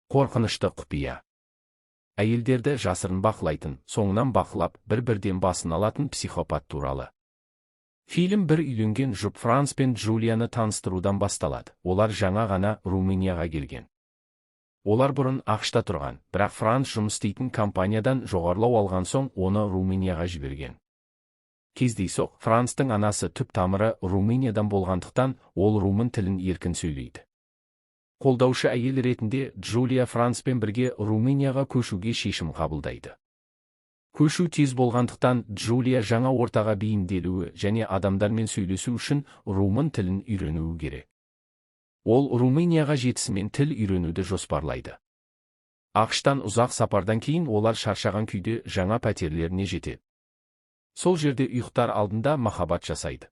Қорқынышты құпия. Әйелдерді жасырын бақылайтын, соңынан бақылап, бір-бірден басын алатын психопат туралы. Фильм бір үйленген жұп Франс пен Джулияны таныстырудан басталады. Олар жаңа ғана Румынияға келген. Олар бұрын ақшта тұрған, бірақ Франс жұмыс істейтін компаниядан жоғарылау алған соң оны Румынияға жіберген. Кездейсоқ, Франстың анасы түп тамыры Румыниядан болғандықтан, ол румын тілін еркін сөйлейді. Қолдаушы әйел ретінде Джулия Франспен бірге Румынияға көшуге шешім қабылдайды. Көшу тез болғандықтан Джулия жаңа ортаға бейімделуі және адамдармен сөйлесу үшін румын тілін үйренуі керек. Ол Румынияға жетісімен тіл үйренуді жоспарлайды. ақш-тан ұзақ сапардан кейін олар шаршаған күйде жаңа пәтерлеріне жетеді. Сол жерде ұйықтар алдында махаббат жасайды.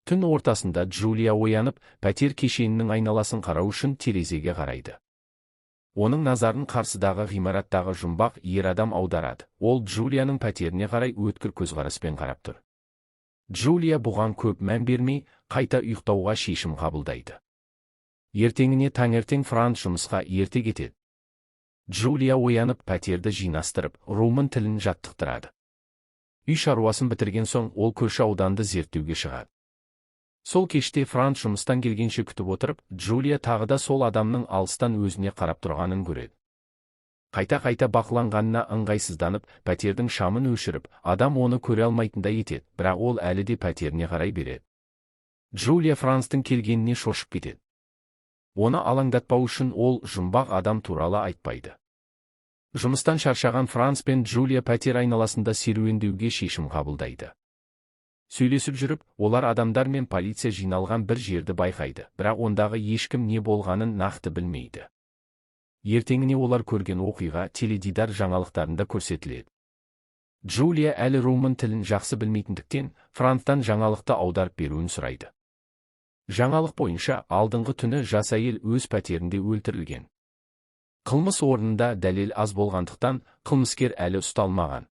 Түн ортасында Джулия оянып, пәтер кешенінің айналасын қарау үшін терезеге қарайды. Оның назарын қарсыдағы ғимараттағы жұмбақ ер адам аударады. Ол Джулияның пәтеріне қарай өткір көзқараспен қарап тұр. Джулия бұған көп мән бермей, қайта ұйықтауға шешім қабылдайды. Ертеңіне таңертең Франс жұмысқа ерте кетеді. Джулия оянып, пәтерді жинастырып, румын тілін жаттықтырады. Үй шаруасын бітірген соң ол көрші ауданды зерттеуге шығады. Сол кеште Франс жұмыстан келгенше күтіп отырып, Джулия тағы да сол адамның алыстан өзіне қарап тұрғанын көреді. Қайта-қайта бақыланғанына ыңғайсызданып, пәтердің шамын өшіріп, адам оны көре алмайтындай етеді, бірақ ол әлі де пәтеріне қарай береді. Джулия Франстың келгеніне шошып кетеді. Оны алаңдатпау үшін ол жұмбақ адам туралы айтпайды. Жұмыстан шаршаған Франс пен Джулия пәтер айналасында серуендеуге шешім қабылдайды. Сөйлесіп жүріп, олар адамдар мен полиция жиналған бір жерді байқайды, бірақ ондағы ешкім не болғанын нақты білмейді. Ертеңіне олар көрген оқиға теледидар жаңалықтарында көрсетіледі. Джулия әлі румын тілін жақсы білмейтіндіктен, Франстан жаңалықты аударып беруін сұрайды. Жаңалық бойынша, алдыңғы түні жас әйел өз пәтерінде өлтірілген. Қылмыс орнында дәлел аз болғандықтан, қылмыскер әлі ұсталмаған.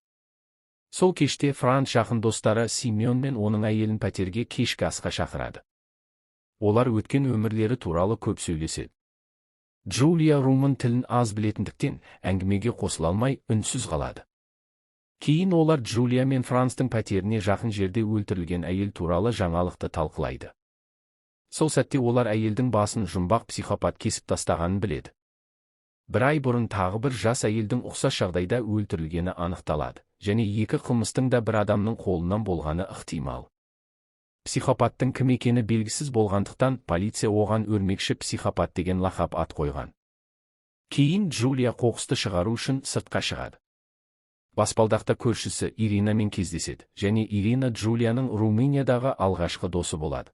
Сол кеште Франс жақын достары Симеон мен оның әйелін пәтерге кешкі асқа шақырады. Олар өткен өмірлері туралы көп сөйлеседі. Джулия румын тілін аз білетіндіктен, әңгімеге қосыла алмай үнсіз қалады. Кейін олар Джулия мен Франстың пәтеріне жақын жерде өлтірілген әйел туралы жаңалықты талқылайды. Сол сәтте олар әйелдің басын жұмбақ психопат кесіп тастағанын біледі. Бір ай бұрын тағы бір жас әйелдің ұқсас жағдайда өлтірілгені анықталады, және екі қылмыстың да бір адамның қолынан болғаны ықтимал. Психопаттың кім екені белгісіз болғандықтан, полиция оған өрмекші психопат деген лақап ат қойған. Кейін Джулия қоқысты шығару үшін сыртқа шығады. Баспалдақта көршісі Иринамен кездеседі, және Ирина Джулияның Румыниядағы алғашқы досы болады.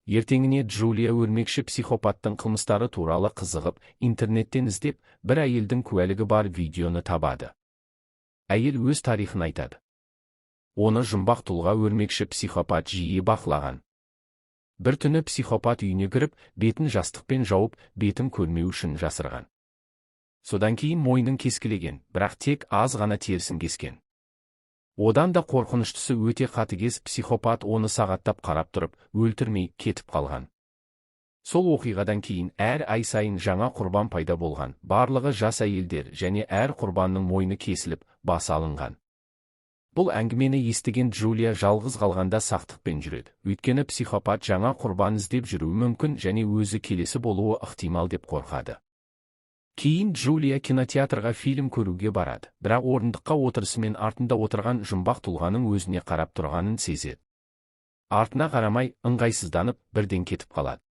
Ертеңіне Джулия өрмекші психопаттың қылмыстары туралы қызығып, интернеттен іздеп, бір әйелдің куәлігі бар видеоны табады. Әйел өз тарихын айтады. Оны жұмбақ тұлға өрмекші психопат жиі бақылаған. Бір түні психопат үйіне кіріп, бетін жастықпен жауып, бетін көрмеу үшін жасырған. Содан кейін мойнын кескілеген, бірақ тек аз ғана терісін кескен. Одан да қорқыныштысы өте қатыгез психопат оны сағаттап қарап тұрып, өлтірмей кетіп қалған. Сол оқиғадан кейін әр ай сайын жаңа құрбан пайда болған, барлығы жас әйелдер және әр құрбанның мойны кесіліп, басы алынған. Бұл әңгімені естіген Джулия жалғыз қалғанда сақтықпен жүреді, өйткені психопат жаңа құрбан іздеп жүруі мүмкін және өзі келесі болуы ықтимал деп қорқады. Кейін Джулия кинотеатрға фильм көруге барады, бірақ орындыққа отырысымен артында отырған жұмбақ тұлғаның өзіне қарап тұрғанын сезеді. Артына қарамай, ыңғайсызданып, бірден кетіп қалады.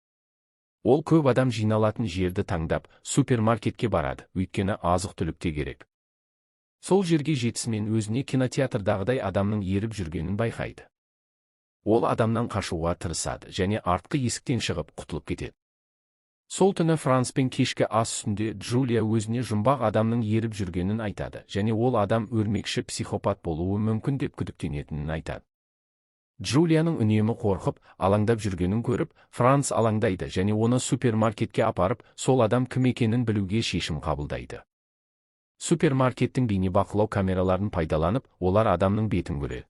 Ол көп адам жиналатын жерді таңдап, супермаркетке барады, өйткені азық-түлікте керек. Сол жерге жетісімен өзіне кинотеатрдағыдай адамның еріп жүргенін байқайды. Ол адамнан қашуға тырысады және артқы есіктен шығып құтылып кетеді. Сол түні Франс пен кешкі ас үстінде Джулия өзіне жұмбақ адамның еріп жүргенін айтады, және ол адам өрмекші психопат болуы мүмкін деп күдіктенетінін айтады. Джулияның үнемі қорқып, алаңдап жүргенін көріп, Франс алаңдайды және оны супермаркетке апарып, сол адам кім екенін білуге шешім қабылдайды. Супермаркеттің бейнебақылау камераларын пайдаланып, олар адамның бетін көреді.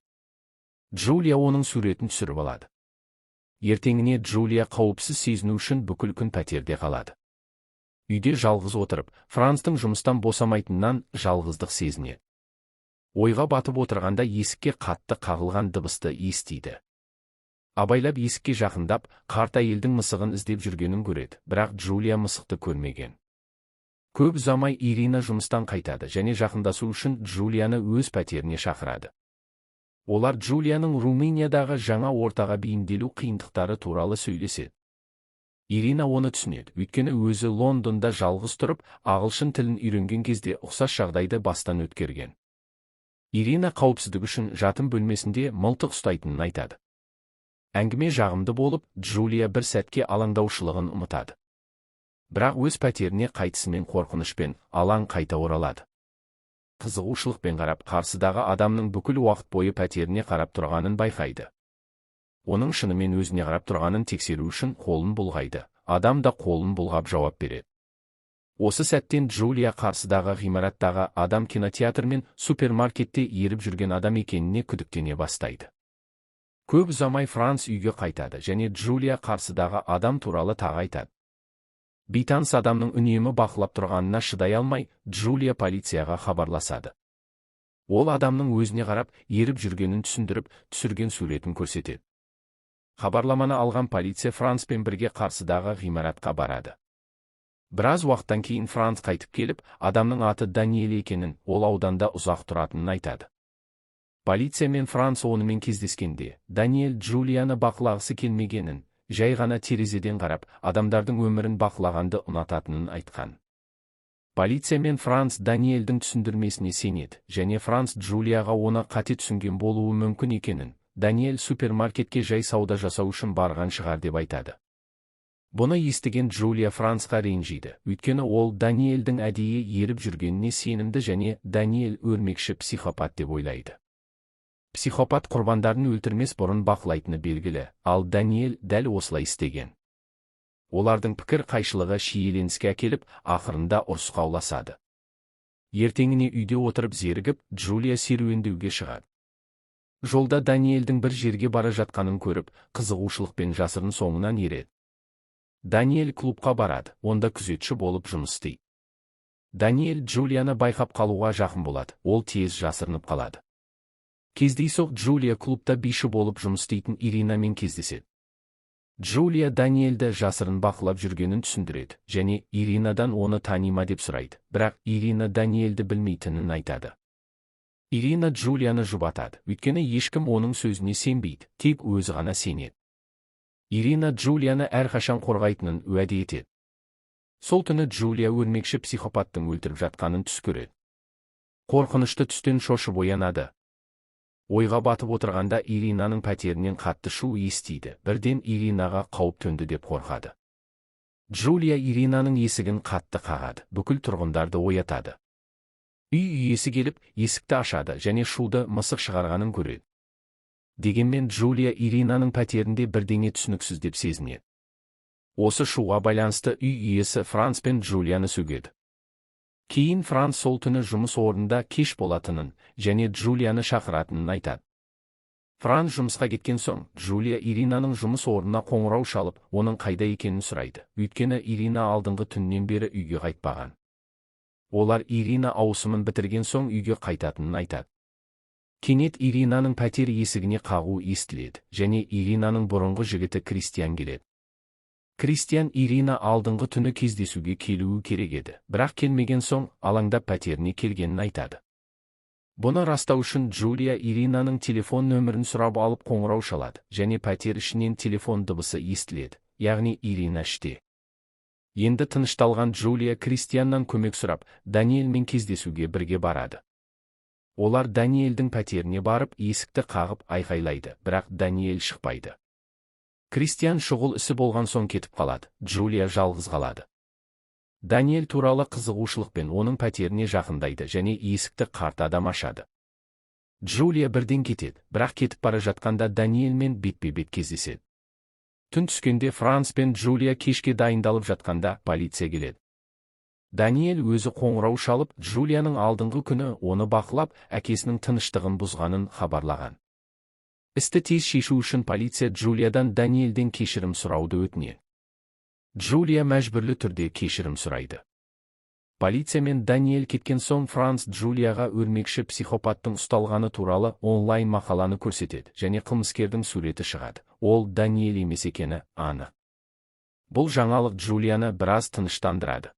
Джулия оның суретін түсіріп алады. Ертеңіне Джулия қауіпсіз сезіну үшін бүкіл күн пәтерде қалады. Үйде жалғыз отырып, Франстың жұмыстан босамайтынынан жалғыздық сезінеді. Ойға батып отырғанда есікке қатты қағылған дыбысты естиді. Абайлап есікке жақындап, қарт әйелдің мысығын іздеп жүргенін көреді, бірақ Джулия мысықты көрмеген. Көп ұзамай Ирина жұмыстан қайтады және жақындасу үшін Джулияны өз пәтеріне шақырады. Олар Джулияның Румыниядағы жаңа ортаға бейімделу қиындықтары туралы сөйлеседі. Ирина оны түсінеді, өйткені өзі Лондонда жалғыз тұрып, ағылшын тілін үйренген кезде ұқсас жағдайды бастан өткерген. Ирина қауіпсіздік үшін жатын бөлмесінде мылтық ұстайтынын айтады. Әңгіме жағымды болып, Джулия бір сәтке алаңдаушылығын ұмытады. Бірақ өз пәтеріне қайтысымен қорқынышпен алаң қайта оралады. Қызығушылықпен қарап, қарсыдағы адамның бүкіл уақыт бойы пәтеріне қарап тұрғанын байқайды. Оның шынымен өзіне қарап тұрғанын тексеру үшін қолын бұлғайды. Адам да қолын бұлғап жауап береді. Осы сәттен Джулия қарсыдағы ғимараттағы адам кинотеатр мен супермаркетте еріп жүрген адам екеніне күдіктене бастайды. Көп ұзамай Франс үйге қайтады және Джулия қарсыдағы адам туралы тағы айтады. Бейтаныс адамның үнемі бақылап тұрғанына шыдай алмай, Джулия полицияға хабарласады. Ол адамның өзіне қарап, еріп жүргенін түсіндіріп, түсірген суретін көрсетеді. Хабарламаны алған полиция Франспен бірге қарсыдағы ғимаратқа барады. Біраз уақыттан кейін Франс қайтып келіп, адамның аты Даниэль екенін, ол ауданда ұзақ тұратынын айтады. Полиция мен Франс онымен кездескенде, Даниэль Джулияны бақылағысы келмегенін, жай ғана терезеден қарап, адамдардың өмірін бақылағанды ұнататынын айтқан. Полиция мен Франс Даниэльдің түсіндірмесіне сенеді, және Франс Джулияға оны қате түсінген болуы мүмкін екенін, Даниэль супермаркетке жай сауда жасау үшін барған шығар деп айтады. Бұны естіген Джулия Франсқа ренжиді, өйткені ол Даниэльдің әдейі еріп жүргеніне сенімді және Даниэль өрмекші психопат деп ойлайды. Психопат құрбандарын өлтірмес бұрын бақылайтыны белгілі, ал Даниэль дәл осылай істеген. Олардың пікір қайшылығы шиеленіске әкеліп, ақырында ұрысқа ұласады. Ертеңіне үйде отырып зерігіп, Джулия серуендеуге шығады. Жолда Даниэльдің бір жерге бара жатқанын көріп, қызығушылықпен жасырын соңынан ереді. Даниэль клубқа барады, онда күзетші болып жұмыс істейді. Даниэль Джулияны байқап қалуға жақын болады, ол тез жасырынып қалады. Кездейсоқ Джулия клубта биші болып жұмыс істейтін Иринамен кездеседі. Джулия Даниэльді жасырын бақылап жүргенін түсіндіреді, және Иринадан оны танима деп сұрайды, бірақ Ирина Даниэльді білмейтінін айтады. Ирина Джулияны жұбатады, өйткені ешкім оның сөзіне сенбейді, тек өзі ғана сенеді. Ирина Джулияны әрқашан қорғайтынын уәде етеді. Сол түні Джулия өрмекші психопаттың өлтіріп жатқанын түс көреді. Қорқынышты түстен шошып оянады. Ойға батып отырғанда Иринаның пәтерінен қатты шу естиді, бірден Иринаға қауіп төнді деп қорқады. Джулия Иринаның есігін қатты қағады, бүкіл тұрғындарды оятады. Үй иесі келіп, есікті ашады және шуды мысық шығарғанын көреді. Дегенмен Джулия Иринаның пәтерінде бірдеңе түсініксіз деп сезінеді. Осы шуға байланысты үй иесі Франс пен Джулияны сөгеді. Кейін Франс сол түні жұмыс орнында кеш болатынын және Джулияны шақыратынын айтады. Франс жұмысқа кеткен соң, Джулия Иринаның жұмыс орнына қоңырау шалып, оның қайда екенін сұрайды, өйткені Ирина алдыңғы түннен бері үйге қайтпаған. Олар Ирина ауысымын бітірген соң үйге қайтатынын айтады. Кенет Иринаның пәтер есігіне қағу естіледі, және Иринаның бұрынғы жігіті Кристиан келеді. Кристиан Ирина алдыңғы түні кездесуге келуі керек еді, бірақ келмеген соң, алаңдап пәтеріне келгенін айтады. Бұны растау үшін Джулия Иринаның телефон нөмірін сұрап алып қоңырау шалады, және пәтер ішінен телефон дыбысы естіледі, яғни Ирина іште. Енді тынышталған Джулия Кристианнан көмек сұрап, Даниэльмен кездесуге бірге барады. Олар Даниэльдің пәтеріне барып, есікті қағып айқайлайды, бірақ Даниэль шықпайды. Кристиан шұғыл ісі болған соң кетіп қалады, Джулия жалғыз қалады. Даниэль туралы қызығушылықпен оның пәтеріне жақындайды және есікті қарт адам ашады. Джулия бірден кетеді, бірақ кетіп бара жатқанда Даниэльмен бетпе-бет кездеседі. Түн түскенде Франс пен Джулия кешке дайындалып жатқанда полиция келеді. Даниэль өзі қоңырау шалып, Джулияның алдыңғы күні оны бақылап, әкесінің тыныштығын бұзғанын хабарлаған. Істі тез шешу үшін полиция Джулиядан Даниэльден кешірім сұрауды өтінеді. Джулия мәжбүрлі түрде кешірім сұрайды. Полиция мен Даниэль кеткен соң Франц Джулияға өрмекші психопаттың ұсталғаны туралы онлайн мақаланы көрсетеді және қылмыскердің суреті шығады. Ол Даниэль емес екені анық. Бұл жаңалық Джулияны біраз тыныштандырады.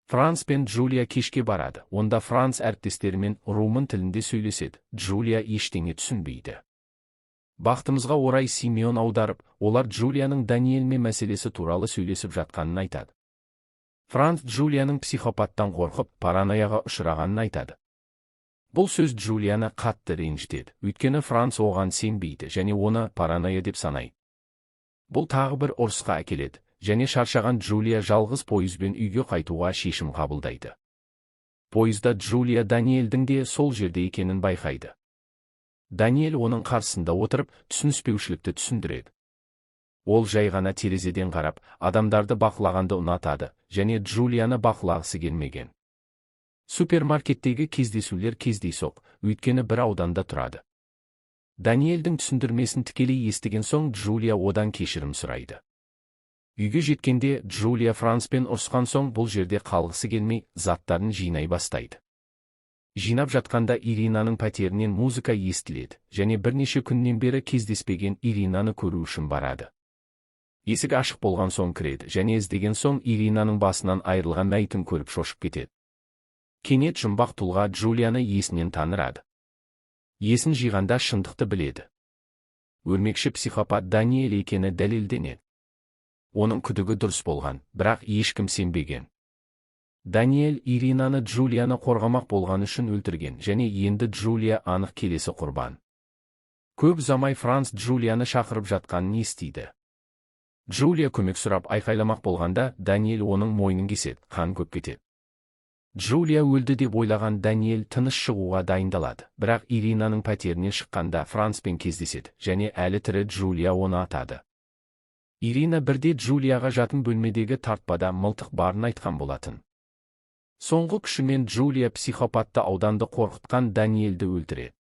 Франц пен Джулия кешке барады. Онда Франц әріптестерімен румын тілінде сөйлеседі. Джулия ештеңе түсінбейді. Бақытымызға орай Симеон аударып, олар Джулияның Даниэльмен мәселесі туралы сөйлесіп жатқанын айтады. Франц Джулияның психопаттан қорқып, паранояға ұшырағанын айтады. Бұл сөз Джулияны қатты ренжітеді, өйткені Франц оған сенбейді және оны параноя деп санайды. Бұл тағы бір ұрысқа әкеледі, және шаршаған Джулия жалғыз пойызбен үйге қайтуға шешім қабылдайды. Пойызда Джулия Даниэльдің де сол жерде екенін байқайды. Даниэль оның қарсысында отырып, түсініспеушілікті түсіндіреді. Ол жай ғана терезеден қарап, адамдарды бақылағанды ұнатады, және Джулияны бақылағысы келмеген. Супермаркеттегі кездесулер кездейсоқ, өйткені бір ауданда тұрады. Даниэльдің түсіндірмесін тікелей естіген соң Джулия одан кешірім сұрайды. Үйге жеткенде Джулия Францпен ұрысқан соң бұл жерде қалғысы келмей, заттарын жинай бастайды. Жинап жатқанда Иринаның пәтерінен музыка естіледі, және бірнеше күннен бері кездеспеген Иринаны көру үшін барады. Есік ашық болған соң кіреді, және іздеген соң Иринаның басынан айырылған мәйітін көріп шошып кетеді. Кенет жұмбақ тұлға Джулияны есінен танырады. Есін жиғанда шындықты біледі. Өрмекші психопат Даниэль екені дәлелденеді. Оның күдігі дұрыс болған, бірақ ешкім сенбеген. Даниэль Иринаны Джулияны қорғамақ болған үшін өлтірген, және енді Джулия анық келесі құрбан. Көп ұзамай Франц Джулияны шақырып жатқанын естиді. Джулия көмек сұрап айқайламақ болғанда, Даниэль оның мойнын кеседі, қан көп кетеді. Джулия өлді деп ойлаған Даниэль тыныш шығуға дайындалады, бірақ Иринаның пәтерінен шыққанда Францпен кездеседі, және әлі тірі Джулия оны атады. Ирина бірде Джулияға жатын бөлмедегі тартпада мылтық барын айтқан болатын. Соңғы күшімен Джулия психопатты ауданды қорқытқан Даниэльді өлтіреді.